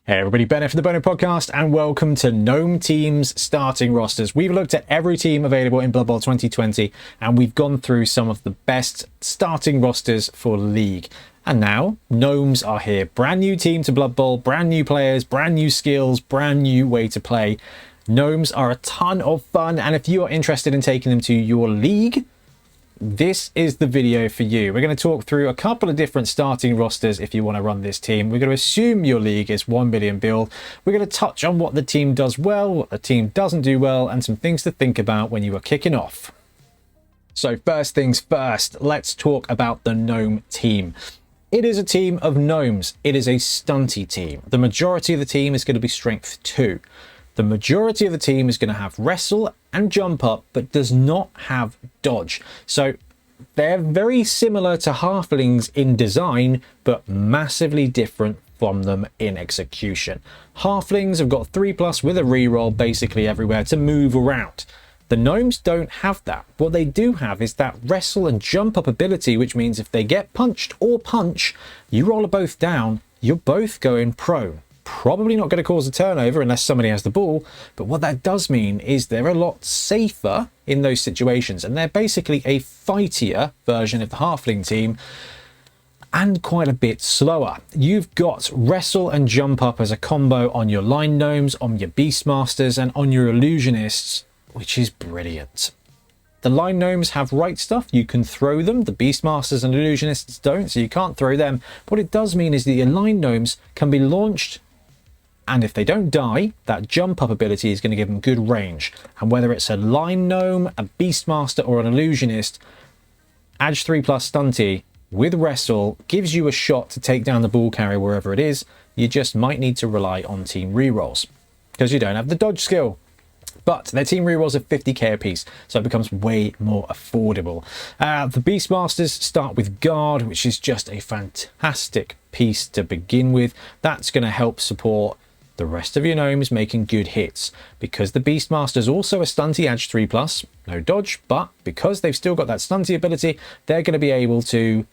Hey everybody, Bonehead from the Bonehead podcast, and welcome to Gnome Team's starting rosters. We've looked at every team available in Blood Bowl 2020, and we've gone through some of the best starting rosters for League. And now, Gnomes are here. Brand new team to Blood Bowl, brand new players, brand new skills, brand new way to play. Gnomes are a ton of fun, and if you are interested in taking them to your League, this is the video for you. We're going to talk through a couple of different starting rosters if you want to run this team. We're going to assume your league is 1 billion build. We're going to touch on what the team does well, what the team doesn't do well, and some things to think about when you are kicking off. So first things first, let's talk about the Gnome team. It is a team of gnomes. It is a stunty team. The majority of the team is going to be strength 2. The majority of the team is going to have wrestle and jump up, but does not have dodge. So they're very similar to halflings in design, but massively different from them in execution. Halflings have got 3+ with a reroll basically everywhere to move around. The gnomes don't have that. What they do have is that wrestle and jump up ability, which means if they get punched or punch, you roll both down, you're both going prone. Probably not going to cause a turnover unless somebody has the ball, but what that does mean is they're a lot safer in those situations, and they're basically a fightier version of the halfling team and quite a bit slower. You've got wrestle and jump up as a combo on your line gnomes, on your beastmasters, and on your illusionists, which is brilliant. The line gnomes have right stuff. You can throw them. The beastmasters and illusionists don't, so you can't throw them. What it does mean is the line gnomes can be launched, and if they don't die, that jump up ability is going to give them good range. And whether it's a line gnome, a beastmaster, or an illusionist, Edge 3+ stunty with wrestle gives you a shot to take down the ball carrier wherever it is. You just might need to rely on team rerolls because you don't have the dodge skill. But their team rerolls are 50k a piece, so it becomes way more affordable. The Beastmasters start with Guard, which is just a fantastic piece to begin with. That's going to help support the rest of your gnomes making good hits, because the Beastmaster's also a stunty edge 3+, no dodge, but because they've still got that stunty ability, they're going to be able to,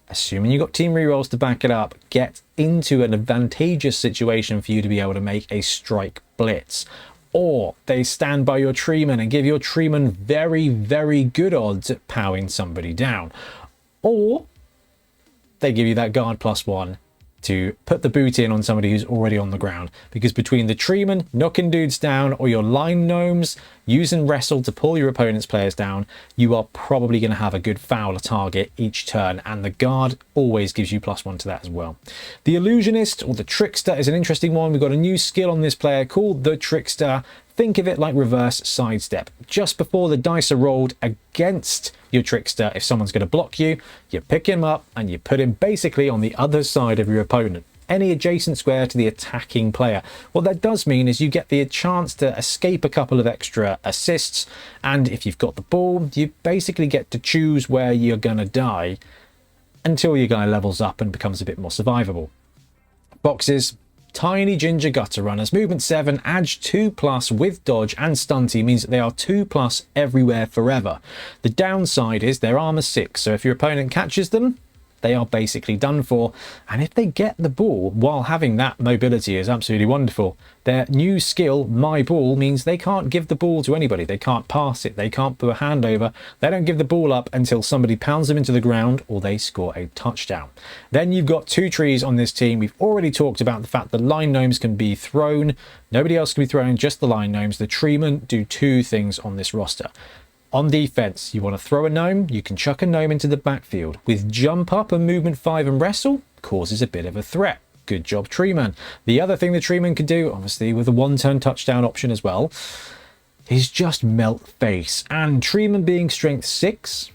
assuming you've got team rerolls to back it up, get into an advantageous situation for you to be able to make a strike blitz. Or they stand by your treeman and give your treeman very, very good odds at powering somebody down. Or they give you that guard +1 to put the boot in on somebody who's already on the ground. Because between the treeman knocking dudes down or your line gnomes using wrestle to pull your opponent's players down, you are probably going to have a good fouler target each turn, and the guard always gives you +1 to that as well. The illusionist or the trickster is an interesting one. We've got a new skill on this player called the trickster. Think of it like reverse sidestep. Just before the dice are rolled against your trickster, if someone's going to block you, you pick him up and you put him basically on the other side of your opponent, any adjacent square to the attacking player. What that does mean is you get the chance to escape a couple of extra assists, and if you've got the ball, you basically get to choose where you're going to die until your guy levels up and becomes a bit more survivable. Boxes. Tiny ginger gutter runners, movement 7, edge 2+ with dodge and stunty means that they are 2+ everywhere forever. The downside is they're armor 6, so if your opponent catches them, they are basically done for. And if they get the ball while having that mobility is absolutely wonderful. Their new skill, My Ball, means they can't give the ball to anybody. They can't pass it. They can't put a hand over. They don't give the ball up until somebody pounds them into the ground or they score a touchdown. Then you've got 2 trees on this team. We've already talked about the fact that line gnomes can be thrown. Nobody else can be thrown, just the line gnomes. The treemen do 2 things on this roster. On defense, you want to throw a gnome, you can chuck a gnome into the backfield. With jump up and movement 5 and wrestle, causes a bit of a threat. Good job, treeman. The other thing the treeman can do, obviously with a 1-turn touchdown option as well, is just melt face. And treeman being strength 6,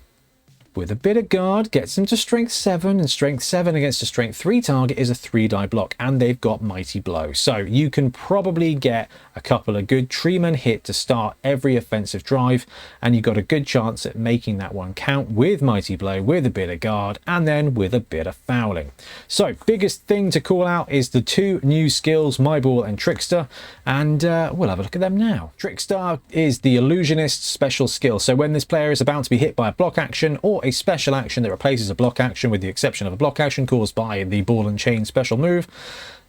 with a bit of guard, gets them to strength 7, and strength 7 against a strength 3 target is a 3-die block, and they've got mighty blow. So you can probably get a couple of good treeman hit to start every offensive drive, and you've got a good chance at making that one count with mighty blow, with a bit of guard, and then with a bit of fouling. So biggest thing to call out is the 2 new skills, My Ball and Trickster, and we'll have a look at them now. Trickster is the illusionist special skill. So when this player is about to be hit by a block action or a special action that replaces a block action, with the exception of a block action caused by the ball and chain special move,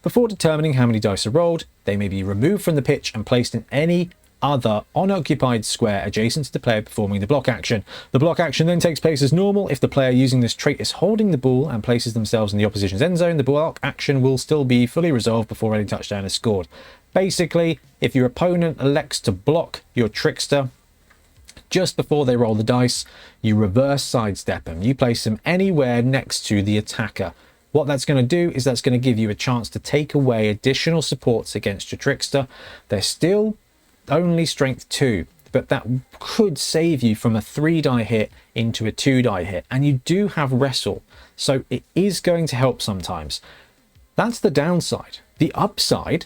Before determining how many dice are rolled, they may be removed from the pitch and placed in any other unoccupied square adjacent to the player performing the block action. The block action then takes place as normal. If the player using this trait is holding the ball and places themselves in the opposition's end zone, the block action will still be fully resolved before any touchdown is scored. Basically, if your opponent elects to block your trickster just before they roll the dice, you reverse sidestep them. You place them anywhere next to the attacker. What that's going to do is that's going to give you a chance to take away additional supports against your trickster. They're still only strength 2, but that could save you from a 3-die hit into a 2-die hit, and you do have wrestle, so it is going to help sometimes. That's the downside. The upside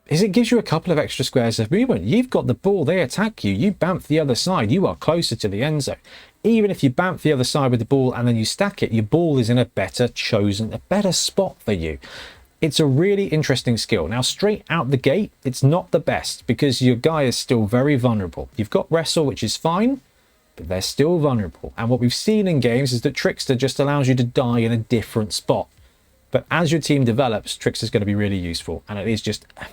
is it gives you a couple of extra squares of movement. You've got the ball, they attack you, you bamf the other side, you are closer to the end zone. Even if you bamf the other side with the ball and then you stack it, your ball is in a better spot for you. It's a really interesting skill. Now, straight out the gate, it's not the best because your guy is still very vulnerable. You've got wrestle, which is fine, but they're still vulnerable. And what we've seen in games is that Trickster just allows you to die in a different spot. But as your team develops, Trickster's going to be really useful. And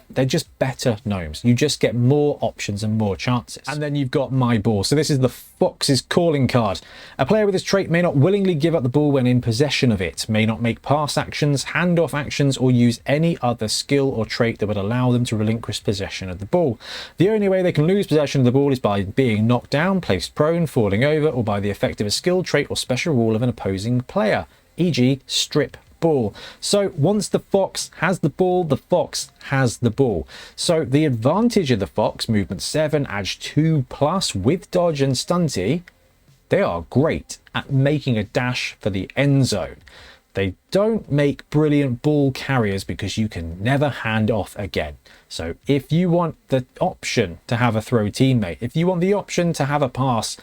they're just better gnomes. You just get more options and more chances. And then you've got My Ball. So this is the Fox's calling card. A player with this trait may not willingly give up the ball when in possession of it, may not make pass actions, handoff actions, or use any other skill or trait that would allow them to relinquish possession of the ball. The only way they can lose possession of the ball is by being knocked down, placed prone, falling over, or by the effect of a skill trait or special rule of an opposing player, e.g. strip ball. So once the fox has the ball, the fox has the ball. So the advantage of the fox, movement 7, edge 2+ with dodge and stunty, they are great at making a dash for the end zone. They don't make brilliant ball carriers because you can never hand off again. So if you want the option to have a throw teammate, if you want the option to have a pass,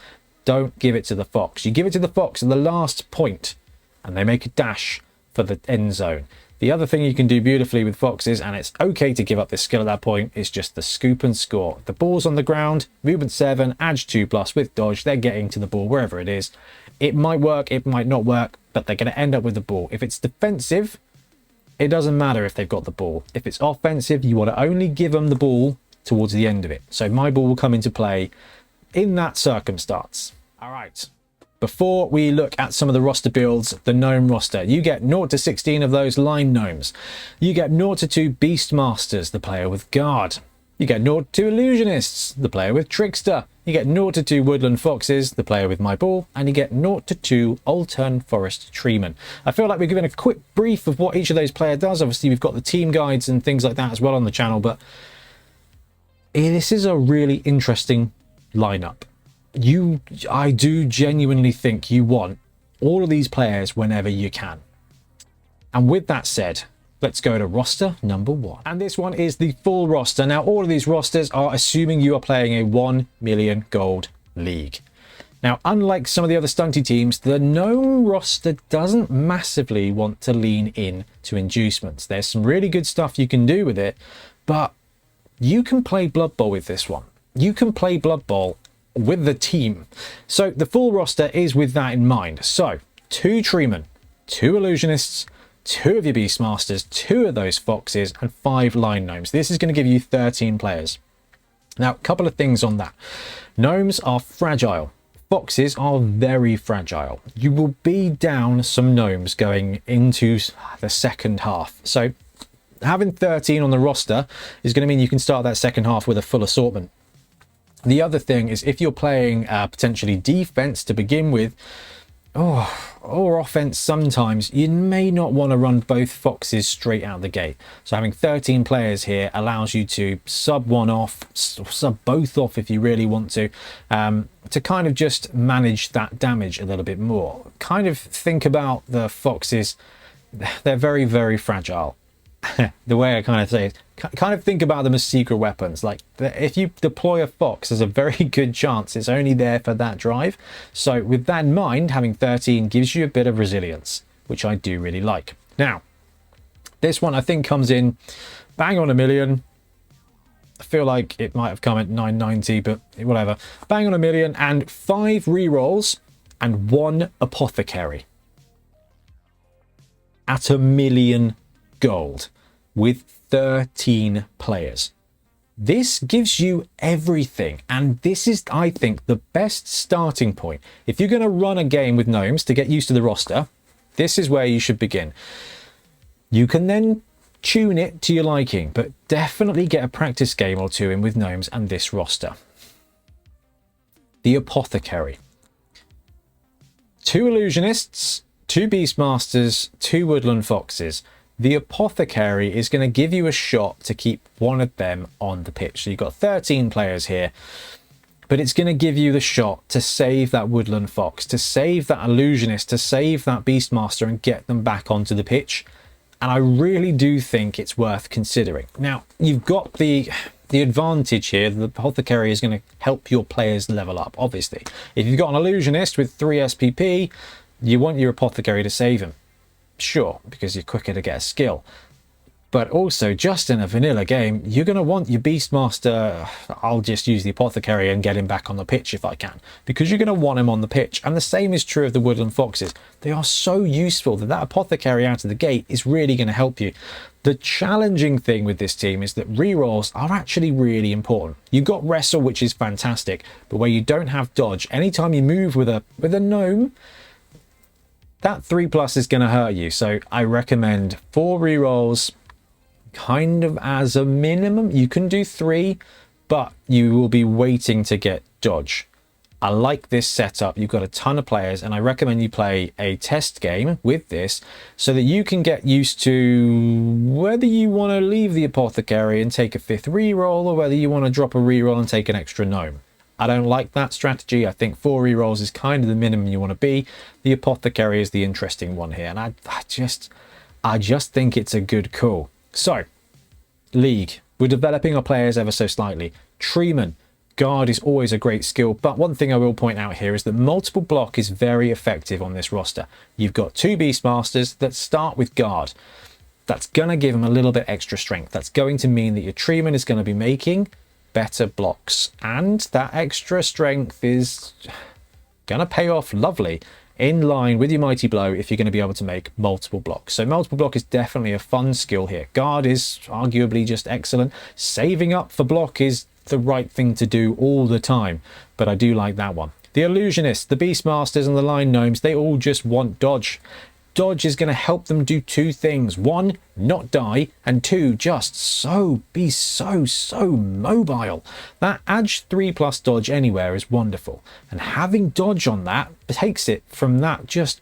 don't give it to the fox. You give it to the fox at the last point and they make a dash for the end zone. The other thing you can do beautifully with foxes, and it's okay to give up this skill at that point, is just the scoop and score. The ball's on the ground, movement 7, edge 2+ with dodge, they're getting to the ball wherever it is. It might work, it might not work, but they're going to end up with the ball. If it's defensive, it doesn't matter if they've got the ball. If it's offensive, you want to only give them the ball towards the end of it. So My Ball will come into play in that circumstance. All right. Before we look at some of the roster builds, the gnome roster, you get 0 to 16 of those line gnomes. You get 0 to 2 Beastmasters, the player with guard. You get 0 to 2 illusionists, the player with trickster. You get 0 to 2 woodland foxes, the player with My Ball, and you get 0 to 2 Altern forest treemen. I feel like we're giving a quick brief of what each of those player does. Obviously, we've got the team guides and things like that as well on the channel, but this is a really interesting lineup. I do genuinely think you want all of these players whenever you can. And with that said, let's go to roster number 1. And this one is the full roster. Now, all of these rosters are assuming you are playing a 1 million gold league. Now, unlike some of the other stunty teams, the gnome roster doesn't massively want to lean in to inducements. There's some really good stuff you can do with it, but you can play Blood Bowl with this one. You can play Blood Bowl with the team. So the full roster is with that in mind. So 2 treemen, 2 illusionists, 2 of your Beastmasters, 2 of those foxes, and 5 line gnomes. This is going to give you 13 players. Now, a couple of things on that. Gnomes are fragile. Foxes are very fragile. You will be down some gnomes going into the second half. So having 13 on the roster is going to mean you can start that second half with a full assortment. The other thing is if you're playing potentially defense to begin with, or offense sometimes, you may not want to run both foxes straight out the gate. So having 13 players here allows you to sub one off, sub both off if you really want to kind of just manage that damage a little bit more. Kind of think about the foxes, they're very, very fragile. The way I kind of say it, kind of think about them as secret weapons. Like if you deploy a fox, there's a very good chance it's only there for that drive. So with that in mind, having 13 gives you a bit of resilience, which I do really like. Now, this one I think comes in bang on $1 million. I feel like it might have come at 990, but whatever. Bang on $1 million and 5 rerolls and 1 apothecary at $1 million gold. with 13 players. This gives you everything, and this is, I think, the best starting point. If you're going to run a game with gnomes to get used to the roster, this is where you should begin. You can then tune it to your liking, but definitely get a practice game or two in with gnomes and this roster. The Apothecary. 2 illusionists, 2 beastmasters, 2 woodland foxes. The Apothecary is going to give you a shot to keep one of them on the pitch. So you've got 13 players here, but it's going to give you the shot to save that woodland fox, to save that illusionist, to save that beastmaster and get them back onto the pitch. And I really do think it's worth considering. Now, you've got the advantage here. The Apothecary is going to help your players level up, obviously. If you've got an illusionist with 3 SPP, you want your Apothecary to save him. Sure, because you're quicker to get a skill. But also, just in a vanilla game, you're going to want your Beastmaster. I'll just use the Apothecary and get him back on the pitch if I can, because you're going to want him on the pitch. And the same is true of the Woodland Foxes. They are so useful that Apothecary out of the gate is really going to help you. The challenging thing with this team is that rerolls are actually really important. You've got Wrestle, which is fantastic, but where you don't have Dodge, anytime you move with a gnome, that 3+ is going to hurt you. So I recommend 4 rerolls, kind of as a minimum. You can do 3, but you will be waiting to get Dodge. I like this setup. You've got a ton of players, and I recommend you play a test game with this so that you can get used to whether you want to leave the Apothecary and take a 5th reroll, or whether you want to drop a reroll and take an extra gnome. I don't like that strategy. I think 4 rerolls is kind of the minimum you want to be. The Apothecary is the interesting one here, and I just think it's a good call. So, League. We're developing our players ever so slightly. Treeman. Guard is always a great skill, but one thing I will point out here is that multiple block is very effective on this roster. You've got 2 Beastmasters that start with Guard. That's going to give them a little bit extra strength. That's going to mean that your Treeman is going to be making better blocks, and that extra strength is gonna pay off lovely in line with your mighty blow if you're going to be able to make multiple blocks. So multiple block is definitely a fun skill here. Guard is arguably just excellent. Saving up for block is the right thing to do all the time, but I do like that one. The illusionists, the beastmasters, and the line gnomes, they all just want Dodge. Dodge is going to help them do 2 things. 1, not die, and 2, just be so mobile. That adds 3+ dodge anywhere is wonderful. And having Dodge on that takes it from that just,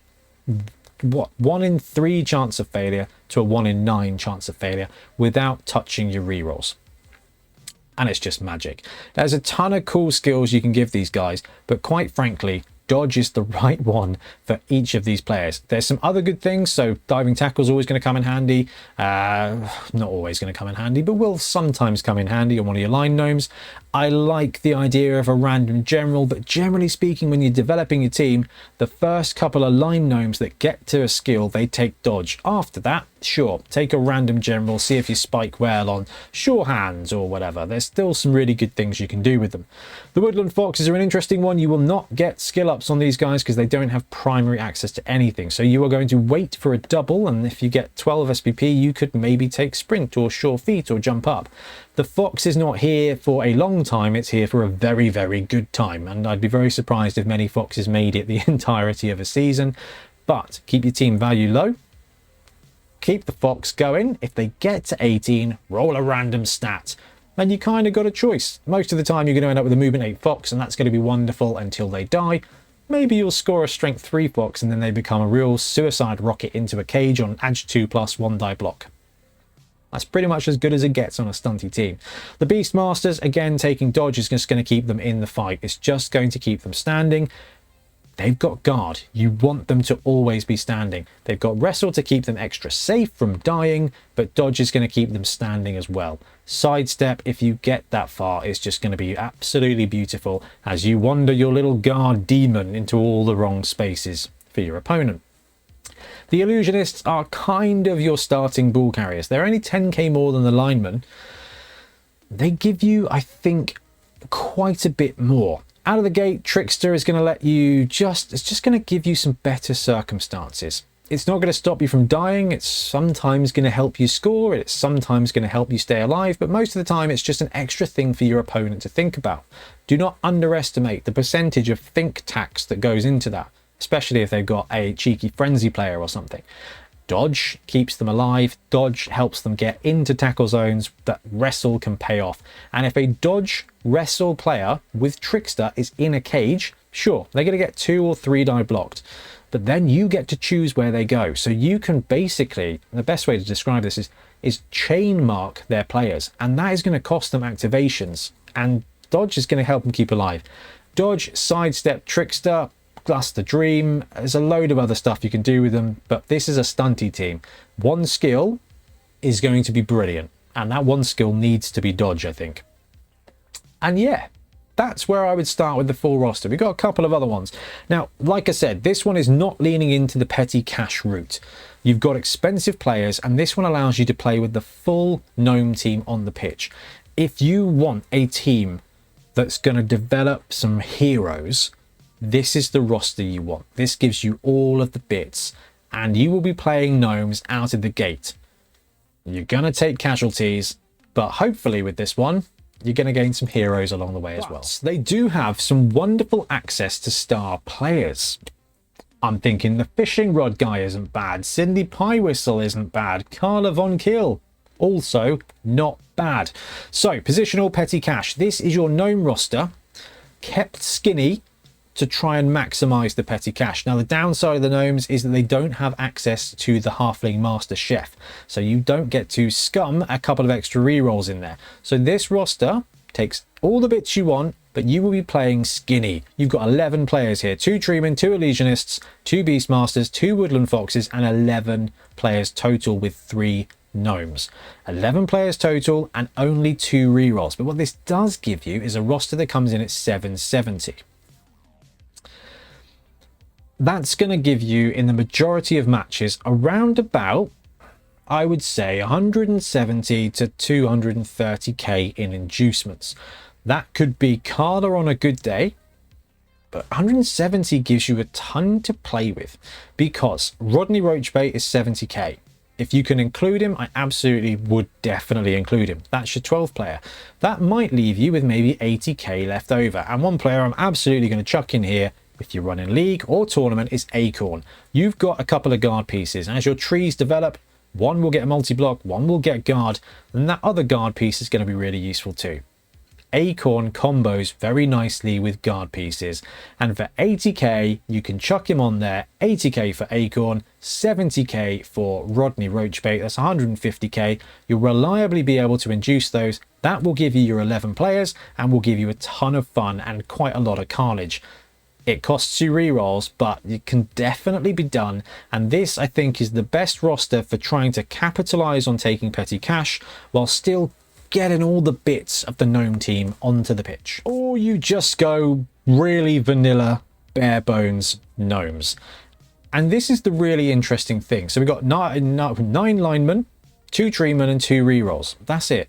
1 in 3 chance of failure to a 1 in 9 chance of failure without touching your rerolls. And it's just magic. There's a ton of cool skills you can give these guys, but quite frankly, Dodge is the right one for each of these players. There's some other good things, so diving tackle is always going to come in handy. Not always going to come in handy, but will sometimes come in handy on one of your line gnomes. I like the idea of a random general, but generally speaking, when you're developing your team, the first couple of line gnomes that get to a skill, they take Dodge. After that, sure, take a random general, see if you spike well on sure hands or whatever. There's still some really good things you can do with them. The Woodland Foxes are an interesting one. You will not get skill ups on these guys because they don't have primary access to anything. So you are going to wait for a double, and if you get 12 SPP, you could maybe take sprint or sure feet or jump up. The Fox is not here for a long time, it's here for a very, very good time, and I'd be very surprised if many Foxes made it the entirety of a season. But keep your team value low, keep the Fox going. If they get to 18, roll a random stat, and you kind of got a choice. Most of the time you're going to end up with a movement 8 Fox, and that's going to be wonderful until they die. Maybe you'll score a strength 3 Fox, and then they become a real suicide rocket into a cage on edge 2+ 1 die block. That's pretty much as good as it gets on a stunty team. The Beastmasters, again, taking Dodge is just going to keep them in the fight. It's just going to keep them standing. They've got Guard. You want them to always be standing. They've got Wrestle to keep them extra safe from dying, but Dodge is going to keep them standing as well. Sidestep, if you get that far, is just going to be absolutely beautiful as you wander your little Guard demon into all the wrong spaces for your opponent. The Illusionists are kind of your starting ball carriers. They're only 10k more than the linemen. They give you, I think, quite a bit more. Out of the gate, Trickster is going to let you it's just going to give you some better circumstances. It's not going to stop you from dying. It's sometimes going to help you score. It's sometimes going to help you stay alive. But most of the time, it's just an extra thing for your opponent to think about. Do not underestimate the percentage of think tax that goes into that, especially if they've got a cheeky frenzy player or something. Dodge keeps them alive. Dodge helps them get into tackle zones that wrestle can pay off. And if a dodge wrestle player with trickster is in a cage, sure, they're going to get 2 or 3 die blocked. But then you get to choose where they go. So you can basically, the best way to describe this is chain mark their players. And that is going to cost them activations. And dodge is going to help them keep alive. Dodge, sidestep, trickster, plus the dream. There's a load of other stuff you can do with them. But this is a stunty team. One skill is going to be brilliant. And that one skill needs to be dodge, I think. And yeah, that's where I would start with the full roster. We've got a couple of other ones. Now, like I said, this one is not leaning into the petty cash route. You've got expensive players, and this one allows you to play with the full gnome team on the pitch. If you want a team that's going to develop some heroes, this is the roster you want. This gives you all of the bits, and you will be playing gnomes out of the gate. You're going to take casualties, but hopefully with this one, you're going to gain some heroes along the way as well. They do have some wonderful access to star players. I'm thinking the fishing rod guy isn't bad. Cindy Pie Whistle isn't bad. Carla Von Kill, also not bad. So, positional petty cash. This is your gnome roster, kept skinny to try and maximize the petty cash. Now, the downside of the gnomes is that they don't have access to the halfling master chef, so you don't get to scum a couple of extra rerolls in there. So this roster takes all the bits you want, but you will be playing skinny. You've got 11 players here, 2 treemen, 2 illusionists, 2 beastmasters, 2 woodland foxes, and 11 players total with 3 gnomes. 11 players total and only 2 rerolls. But what this does give you is a roster that comes in at 770. That's going to give you, in the majority of matches, around about, I would say, 170 to 230k in inducements. That could be Carla on a good day, but 170 gives you a ton to play with, because Rodney Roachbait is 70k. If you can include him, I absolutely would definitely include him. That's your 12th player. That might leave you with maybe 80k left over. And one player I'm absolutely going to chuck in here, if you're running league or tournament, is Acorn. You've got a couple of guard pieces. As your trees develop, one will get a multi-block, one will get guard, and that other guard piece is going to be really useful too. Acorn combos very nicely with guard pieces, and for 80k you can chuck him on there. 80k for Acorn, 70k for Rodney Roachbait, that's 150k. You'll reliably be able to induce those. That will give you your 11 players and will give you a ton of fun and quite a lot of carnage. It costs you rerolls, but it can definitely be done, and this I think is the best roster for trying to capitalize on taking petty cash while still getting all the bits of the gnome team onto the pitch. Or you just go really vanilla, bare bones gnomes. And this is the really interesting thing. So we've got 9 linemen, 2 treemen, and 2 rerolls. That's it.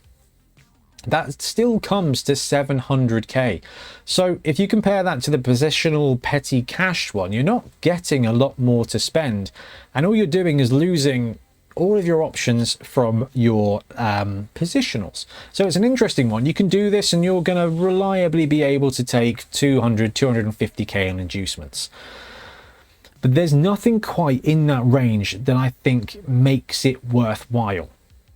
That still comes to 700k. So if you compare that to the positional petty cash one, you're not getting a lot more to spend, and all you're doing is losing all of your options from your positionals. So it's an interesting one. You can do this and you're going to reliably be able to take 200, 250k in inducements. But there's nothing quite in that range that I think makes it worthwhile.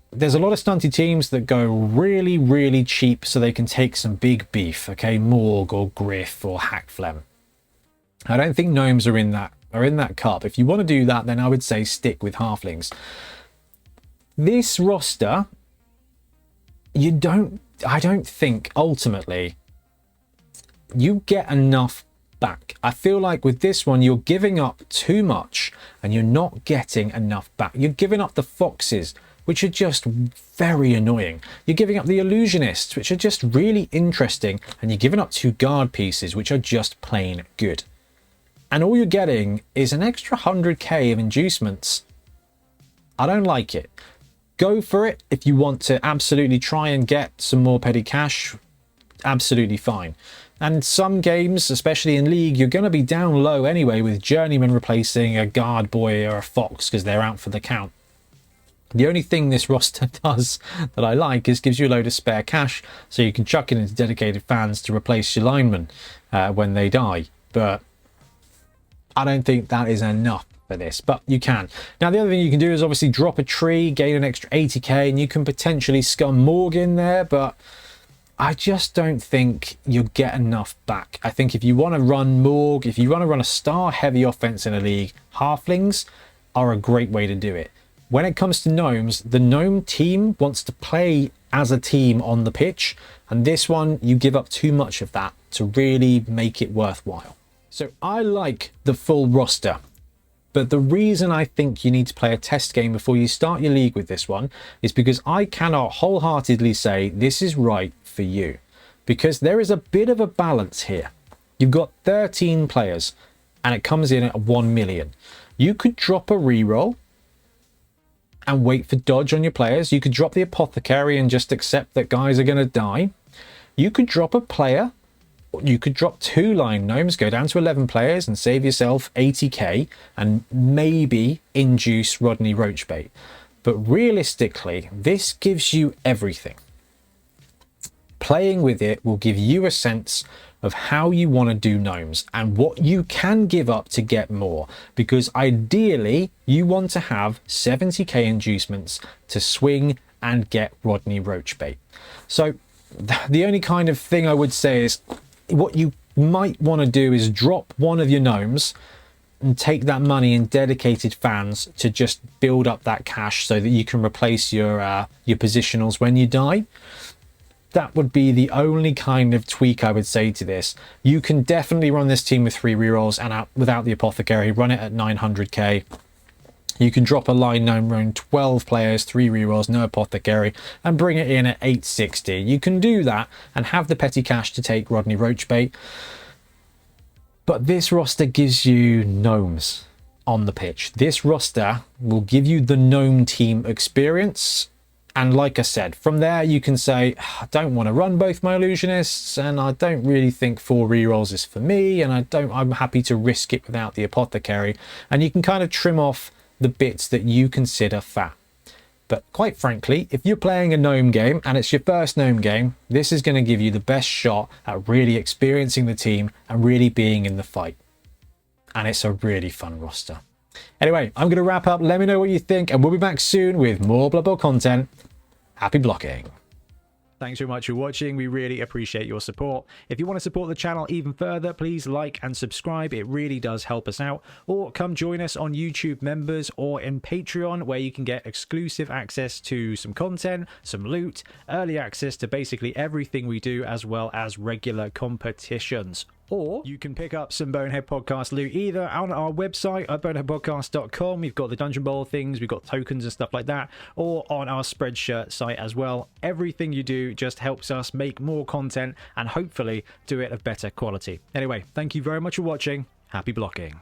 There's a lot of stunty teams that go really, really cheap so they can take some big beef, okay, Morg or Griff or Hackflem. I don't think gnomes are in that cup. If you want to do that, then I would say stick with halflings. This roster, I don't think ultimately you get enough back. I feel like with this one you're giving up too much and you're not getting enough back. You're giving up the foxes, which are just very annoying. You're giving up the illusionists, which are just really interesting, and you're giving up 2 guard pieces, which are just plain good. And all you're getting is an extra 100k of inducements. I don't like it. Go for it if you want to absolutely try and get some more petty cash. Absolutely fine. And some games, especially in League, you're going to be down low anyway with Journeyman replacing a Guard Boy or a Fox because they're out for the count. The only thing this roster does that I like is gives you a load of spare cash so you can chuck it into dedicated fans to replace your linemen when they die. But I don't think that is enough for this, but you can. Now, the other thing you can do is obviously drop a tree, gain an extra 80k, and you can potentially scum Morg in there, but I just don't think you'll get enough back. I think if you want to run Morg, if you want to run a star heavy offense in a league, halflings are a great way to do it. When it comes to gnomes, the gnome team wants to play as a team on the pitch, and this one you give up too much of that to really make it worthwhile. So I like the full roster, but the reason I think you need to play a test game before you start your league with this one is because I cannot wholeheartedly say this is right for you, because there is a bit of a balance here. You've got 13 players and it comes in at 1 million. You could drop a reroll and wait for dodge on your players. You could drop the apothecary and just accept that guys are going to die. You could drop a player. You could drop 2 line gnomes, go down to 11 players and save yourself 80k and maybe induce Rodney Roachbait. But realistically, this gives you everything. Playing with it will give you a sense of how you want to do gnomes and what you can give up to get more, because ideally you want to have 70k inducements to swing and get Rodney Roachbait. So the only kind of thing I would say is what you might want to do is drop one of your gnomes and take that money in dedicated fans to just build up that cash so that you can replace your positionals when you die. That would be the only kind of tweak I would say to this. You can definitely run this team with 3 rerolls and without the apothecary, run it at 900k. You can drop a line gnome, run 12 players, 3 rerolls, no apothecary, and bring it in at 860. You can do that and have the petty cash to take Rodney Roachbait. But this roster gives you gnomes on the pitch. This roster will give you the gnome team experience. And like I said, from there you can say, I don't want to run both my illusionists, and I don't really think 4 rerolls is for me, and I'm happy to risk it without the apothecary. And you can kind of trim off the bits that you consider fat. But quite frankly, if you're playing a gnome game and it's your first gnome game, this is going to give you the best shot at really experiencing the team and really being in the fight. And it's a really fun roster. Anyway, I'm going to wrap up. Let me know what you think, and we'll be back soon with more Blood Bowl content. Happy blocking. Thanks very much for watching. We really appreciate your support. If you want to support the channel even further, please like and subscribe. It really does help us out. Or come join us on YouTube members or in Patreon, where you can get exclusive access to some content, some loot, early access to basically everything we do, as well as regular competitions. Or you can pick up some Bonehead Podcast loot either on our website at boneheadpodcast.com. We've got the Dungeon Bowl things, we've got tokens and stuff like that, or on our Spreadshirt site as well. Everything you do just helps us make more content and hopefully do it of better quality. Anyway, thank you very much for watching. Happy blocking.